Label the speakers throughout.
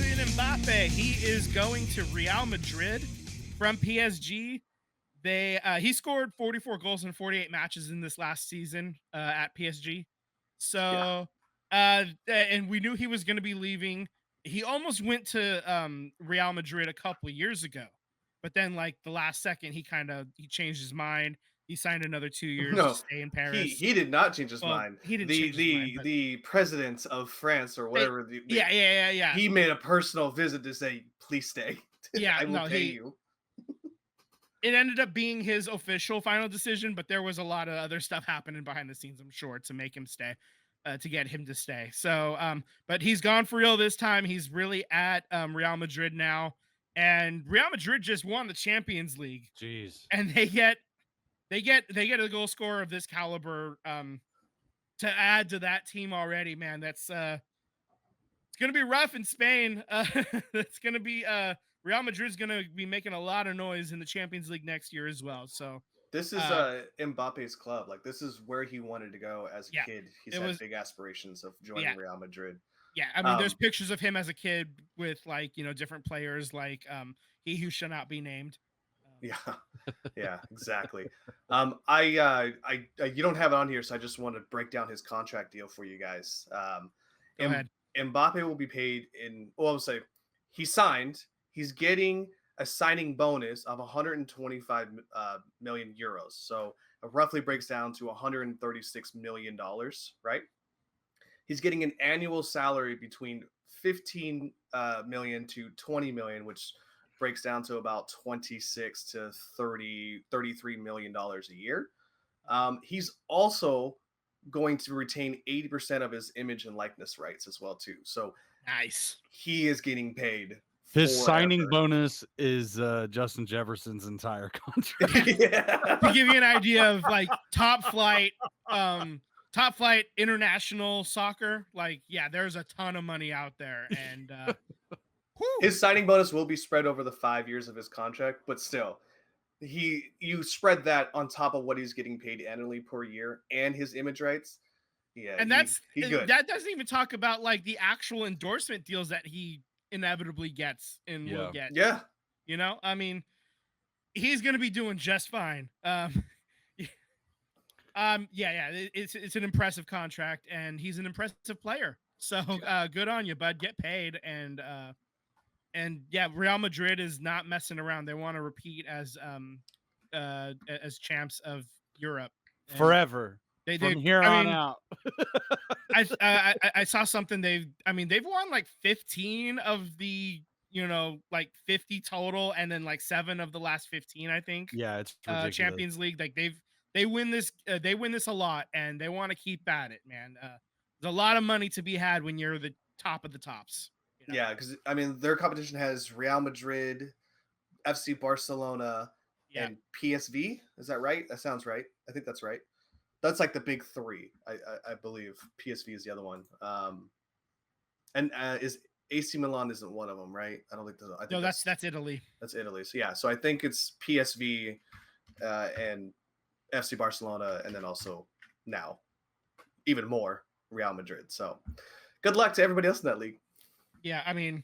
Speaker 1: Kylian Mbappe, he is going to Real Madrid from PSG. He scored 44 goals in 48 matches in this last season at PSG.
Speaker 2: Yeah.
Speaker 1: So and we knew he was going to be leaving. He almost went to Real Madrid a couple of years ago, but then like the last second, he changed his mind. He signed another 2 years to
Speaker 2: No,
Speaker 1: stay in
Speaker 2: he
Speaker 1: Paris.
Speaker 2: he did not change his
Speaker 1: Well,
Speaker 2: mind.
Speaker 1: he didn't
Speaker 2: The
Speaker 1: change his mind,
Speaker 2: the
Speaker 1: but
Speaker 2: the president of France or
Speaker 1: they,
Speaker 2: whatever
Speaker 1: yeah.
Speaker 2: he made a personal visit to say, "Please stay.
Speaker 1: Yeah,
Speaker 2: I will
Speaker 1: no,
Speaker 2: pay you."
Speaker 1: it ended up being his official final decision, but there was a lot of other stuff happening behind the scenes, I'm sure, to make him stay, to get him to stay. So, but he's gone for real this time. He's really at Real Madrid now, and Real Madrid just won the Champions League,
Speaker 3: Jeez.
Speaker 1: and they get a goal scorer of this caliber to add to that team already. Man, that's it's gonna be rough in Spain. It's gonna be Real Madrid's gonna be making a lot of noise in the Champions League next year as well. So
Speaker 2: This is
Speaker 1: uh
Speaker 2: Mbappe's club. Like this is where he wanted to go as a
Speaker 1: yeah,
Speaker 2: kid. He's
Speaker 1: it
Speaker 2: had
Speaker 1: was
Speaker 2: big aspirations of joining
Speaker 1: yeah,
Speaker 2: Real Madrid.
Speaker 1: yeah. I mean, there's
Speaker 2: Um,
Speaker 1: pictures of him as a kid with like different players like he who shall not be named. Um,
Speaker 2: yeah, yeah, exactly. You don't have it on here, so I just want to break down his contract deal for you guys.
Speaker 1: Go ahead.
Speaker 2: Mbappe will be paid in. Well, I'll say he signed. He's getting a signing bonus of 125 million euros. So it roughly breaks down to 136 million dollars, right? He's getting an annual salary between 15 million to 20 million, which breaks down to about 26 to 30, 33 million dollars a year. He's also going to retain 80% of his image and likeness rights as well too. So
Speaker 1: Nice.
Speaker 2: he is getting paid
Speaker 3: His signing
Speaker 2: forever.
Speaker 3: bonus is Justin Jefferson's entire contract.
Speaker 2: Yeah.
Speaker 1: To give you an idea of like top flight international soccer, like yeah, there's a ton of money out there, and
Speaker 2: His signing bonus will be spread over the 5 years of his contract, but still, you spread that on top of what he's getting paid annually per year and his image rights. Yeah,
Speaker 1: and
Speaker 2: he good.
Speaker 1: that doesn't even talk about like the actual endorsement deals that he inevitably gets and will
Speaker 3: Yeah.
Speaker 1: get.
Speaker 2: Yeah,
Speaker 1: I mean, he's gonna be doing just fine. It's an impressive contract, and he's an impressive player. So good on you, bud. Get paid, and yeah, Real Madrid is not messing around. They want to repeat as champs of Europe and
Speaker 3: Forever. From here
Speaker 1: I
Speaker 3: on
Speaker 1: mean,
Speaker 3: out.
Speaker 1: I saw something they've won like 15 of the like 50 total, and then like 7 of the last 15, I think.
Speaker 3: Yeah, it's ridiculous.
Speaker 1: Champions League, like they win this a lot, and they want to keep at it, man. There's a lot of money to be had when you're the top of the tops.
Speaker 2: yeah, because I mean their competition has Real Madrid, FC Barcelona,
Speaker 1: Yeah.
Speaker 2: and PSV. Is that right? That sounds right. I think that's right. That's like the big three. I believe PSV is the other one. And is AC Milan isn't one of them, right? I don't think. I think
Speaker 1: No, that's Italy.
Speaker 2: That's Italy. So yeah, so I think it's PSV and FC Barcelona, and then also now even more Real Madrid. So good luck to everybody else in that league.
Speaker 1: Yeah, I mean,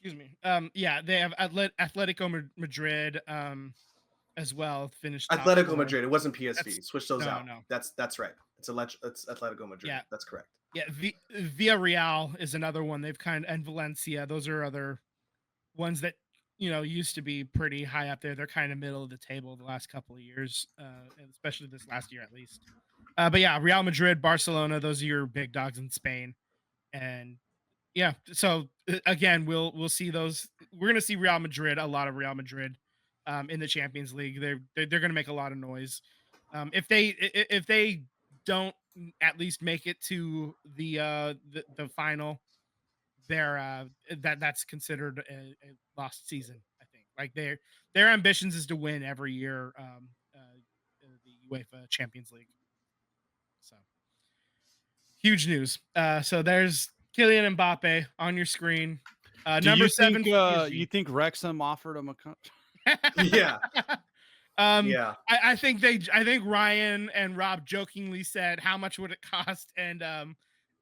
Speaker 1: excuse me. Yeah, they have Atletico Madrid as well. Finished top
Speaker 2: Atletico
Speaker 1: 4.
Speaker 2: Madrid. It wasn't PSV. Switch those out.
Speaker 1: No.
Speaker 2: That's right. It's Atletico Madrid.
Speaker 1: Yeah.
Speaker 2: That's correct.
Speaker 1: Yeah, Villarreal is another one. They've and Valencia. Those are other ones that used to be pretty high up there. They're kind of middle of the table the last couple of years, and especially this last year at least. But yeah, Real Madrid, Barcelona, those are your big dogs in Spain, and yeah. So again, we'll see those. We're gonna see Real Madrid, a lot of Real Madrid, in the Champions League. They're gonna make a lot of noise. If they don't at least make it to the final, that's considered a lost season. I think like their ambitions is to win every year the UEFA Champions League. So huge news. So there's Kylian Mbappe on your screen. Number 7.
Speaker 3: You think Wrexham offered him a contract?
Speaker 2: Yeah.
Speaker 1: Yeah. I think Ryan and Rob jokingly said, how much would it cost? And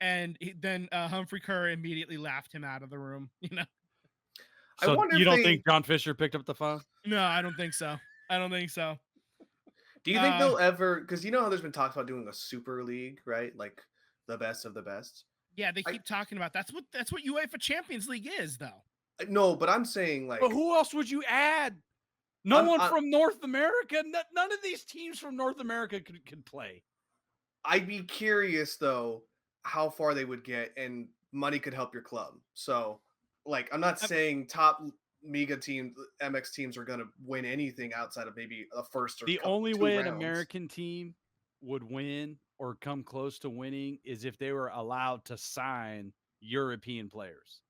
Speaker 1: and then Humphrey Kerr immediately laughed him out of the room.
Speaker 2: I
Speaker 3: So
Speaker 2: wonder
Speaker 3: you
Speaker 2: if
Speaker 3: don't
Speaker 2: they
Speaker 3: think John Fisher picked up the phone?
Speaker 1: No, I don't think so. I don't think so.
Speaker 2: do you think
Speaker 1: Uh,
Speaker 2: they'll ever, because you know how there's been talks about doing a super league, right? Like the best of the best.
Speaker 1: yeah, they
Speaker 2: I
Speaker 1: keep talking about that's what UEFA Champions League is, though.
Speaker 2: no, but I'm saying
Speaker 3: But
Speaker 2: like
Speaker 3: who else would you add? No
Speaker 2: I'm,
Speaker 3: one
Speaker 2: I'm
Speaker 3: from North America. None of these teams from North America could play.
Speaker 2: I'd be curious though how far they would get, and money could help your club. So, like, I'm not
Speaker 1: Uh,
Speaker 2: saying top mega teams, MX teams are going to win anything outside of maybe a first or
Speaker 3: The only
Speaker 2: two
Speaker 3: way an
Speaker 2: rounds.
Speaker 3: American team would win or come close to winning is if they were allowed to sign European players.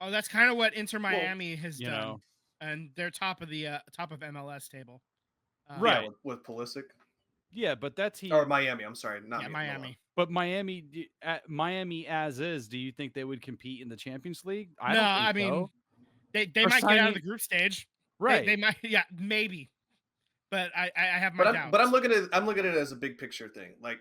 Speaker 1: Oh, that's kind of what Inter
Speaker 2: Well,
Speaker 1: Miami has
Speaker 3: You
Speaker 1: done,
Speaker 3: know,
Speaker 1: and they're top of MLS table.
Speaker 2: yeah,
Speaker 3: right?
Speaker 2: with Pulisic
Speaker 3: Yeah, but that
Speaker 2: or
Speaker 3: team,
Speaker 2: Miami. I'm sorry, not
Speaker 1: Yeah,
Speaker 2: Milan.
Speaker 1: Miami.
Speaker 3: but Miami as is. Do you think they would compete in the Champions League? I
Speaker 1: No,
Speaker 3: don't think
Speaker 1: I mean
Speaker 3: so.
Speaker 1: they
Speaker 3: Or
Speaker 1: might get out of
Speaker 3: signing
Speaker 1: the group stage. They
Speaker 3: right.
Speaker 1: might, yeah, maybe, but I have my
Speaker 2: But I'm
Speaker 1: doubts.
Speaker 2: looking at it as a big picture thing. Like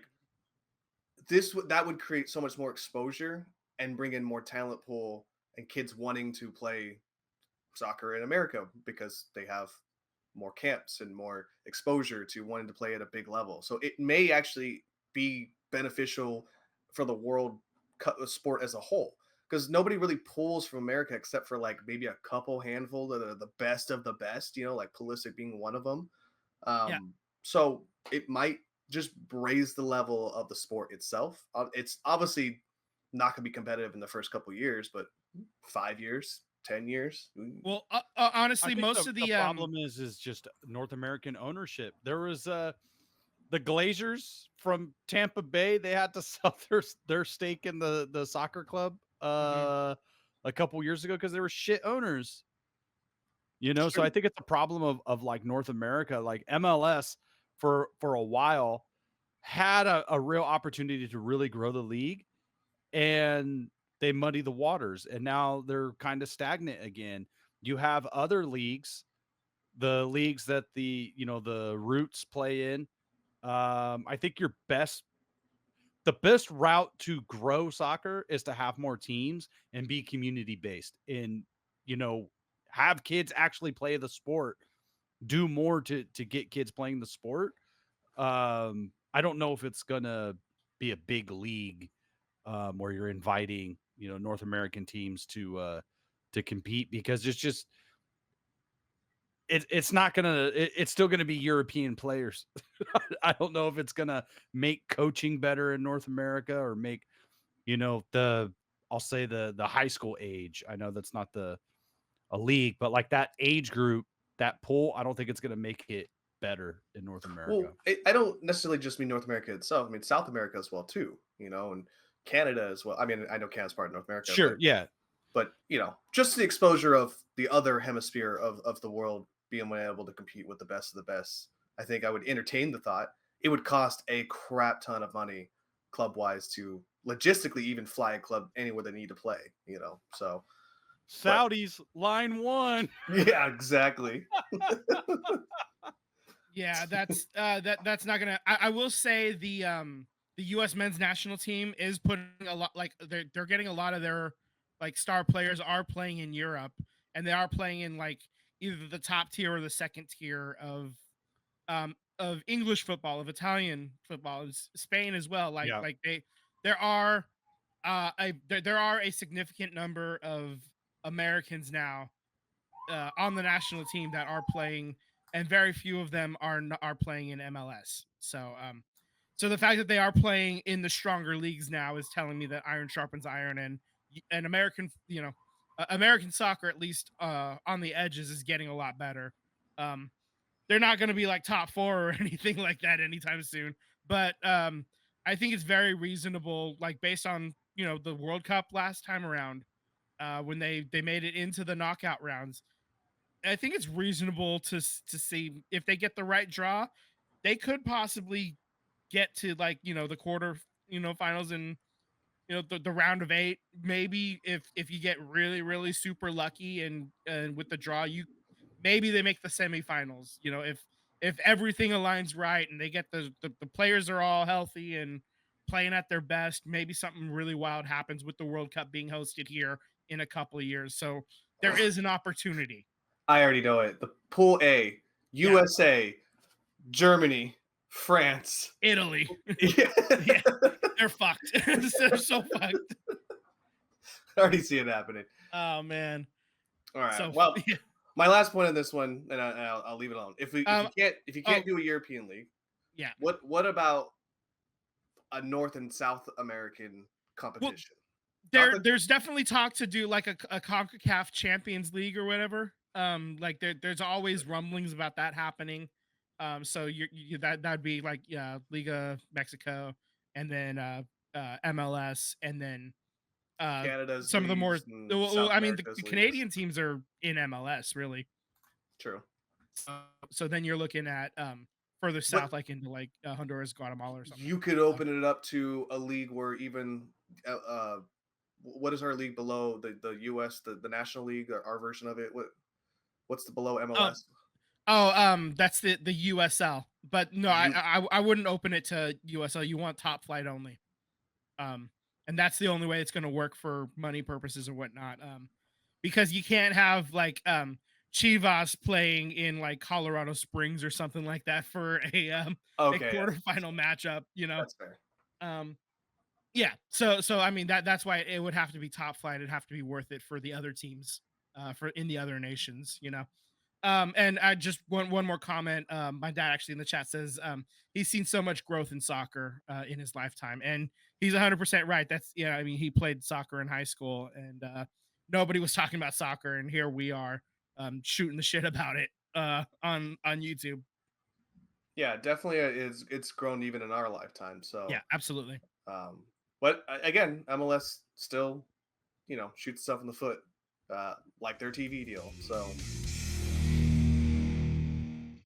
Speaker 2: that would create so much more exposure and bring in more talent pool and kids wanting to play soccer in America because they have more camps and more exposure to wanting to play at a big level. So it may actually be beneficial for the world sport as a whole, because nobody really pulls from America except for like maybe a couple handful that are the best of the best, like Pulisic being one of them.
Speaker 1: Yeah.
Speaker 2: So it might just raise the level of the sport itself. It's obviously not going to be competitive in the first couple years, but 5 years, 10 years.
Speaker 1: Well,
Speaker 3: I
Speaker 1: honestly,
Speaker 3: think
Speaker 1: most
Speaker 3: the
Speaker 1: of
Speaker 3: the
Speaker 1: the
Speaker 3: problem is just North American ownership. There was the Glazers from Tampa Bay. They had to sell their stake in the soccer club
Speaker 1: mhm.
Speaker 3: a couple years ago because they were shit owners.
Speaker 2: It's
Speaker 3: So I
Speaker 2: true.
Speaker 3: think it's a problem of like North America, like MLS for a while had a real opportunity to really grow the league, and they muddy the waters, and now they're kind of stagnant again. You have other leagues, the leagues that the roots play in. I think the best route to grow soccer is to have more teams and be community based, and you know have kids actually play the sport, do more to get kids playing the sport. I don't know if it's gonna be a big league where you're inviting North American teams to compete, because it's not gonna it's still gonna be European players. I don't know if it's gonna make coaching better in North America, or make the I'll say the high school age. I know that's not a league, but like that age group, that pool, I don't think it's gonna make it better in North America.
Speaker 2: Well, I don't necessarily just mean North America itself. I mean South America as well too. And Canada as well. I mean, I know Canada's part of North America,
Speaker 3: Sure,
Speaker 2: but
Speaker 3: yeah.
Speaker 2: just the exposure of the other hemisphere of the world being able to compete with the best of the best. I think I would entertain the thought. It would cost a crap ton of money, club wise, to logistically even fly a club anywhere they need to play. So, but
Speaker 3: Saudis line one.
Speaker 2: yeah, exactly.
Speaker 1: Yeah, that's not gonna. I will say the U.S. men's national team is putting a lot, like they're getting a lot of their like star players are playing in Europe, and they are playing in like either the top tier or the second tier of English football, of Italian football, Spain as well. Like
Speaker 3: Yeah.
Speaker 1: like there are there are a significant number of Americans now on the national team that are playing, and very few of them are playing in MLS. So the fact that they are playing in the stronger leagues now is telling me that iron sharpens iron, and American, American soccer, at least on the edges, is getting a lot better. Um, they're not going to be like top four or anything like that anytime soon, but I think it's very reasonable, like based on the World Cup last time around, when they made it into the knockout rounds. I think it's reasonable to see if they get the right draw, they could possibly get to like the quarter finals, and the round of eight. Maybe if you get really super lucky, and with the draw, you maybe they make the semifinals. If everything aligns right and they get the players are all healthy and playing at their best. Maybe something really wild happens with the World Cup being hosted here in a couple of years. So there is an opportunity.
Speaker 2: I already know it. The Pool A,
Speaker 1: Yeah.
Speaker 2: USA, Germany, France.
Speaker 1: Italy.
Speaker 2: Yeah.
Speaker 1: Yeah. They're fucked. They're so fucked.
Speaker 2: I already see it happening.
Speaker 1: Oh man.
Speaker 2: All right.
Speaker 1: So
Speaker 2: Well,
Speaker 1: yeah.
Speaker 2: my last point on this one, and I'll leave it alone. If you can't
Speaker 1: oh.
Speaker 2: do a European league,
Speaker 1: Yeah.
Speaker 2: what about a North and South American competition?
Speaker 1: There's definitely talk to do like a CONCACAF Champions League or whatever. Like there's always rumblings about that happening. So that'd be like Liga Mexico, and then MLS, and then
Speaker 2: Canada's
Speaker 1: some of the more.
Speaker 2: leagues and
Speaker 1: Well,
Speaker 2: South
Speaker 1: I mean, the
Speaker 2: America's leagues.
Speaker 1: Canadian teams are in MLS, really.
Speaker 2: True.
Speaker 1: So then you're looking at further south, like into like Honduras, Guatemala, or something.
Speaker 2: You could open it up to a league where even what is our league below the US, the National League, our version of it? What's the below MLS?
Speaker 1: That's the USL. But no, I wouldn't open it to USL. You want top flight only. And that's the only way it's going to work for money purposes or whatnot. Because you can't have like Chivas playing in like Colorado Springs or something like that for a quarterfinal matchup. You know,
Speaker 2: that's fair.
Speaker 1: Yeah. So I mean that's why it would have to be top flight. It'd have to be worth it for the other teams, for in the other nations. You know. And I just one more comment. My dad actually in the chat says he's seen so much growth in soccer in his lifetime, and he's 100% right. That's I mean, he played soccer in high school, and nobody was talking about soccer, and here we are shooting the shit about it on YouTube.
Speaker 2: Yeah, definitely. It's grown even in our lifetime. So
Speaker 1: yeah, absolutely.
Speaker 2: But again, MLS still, shoots stuff in the foot, like their TV deal. So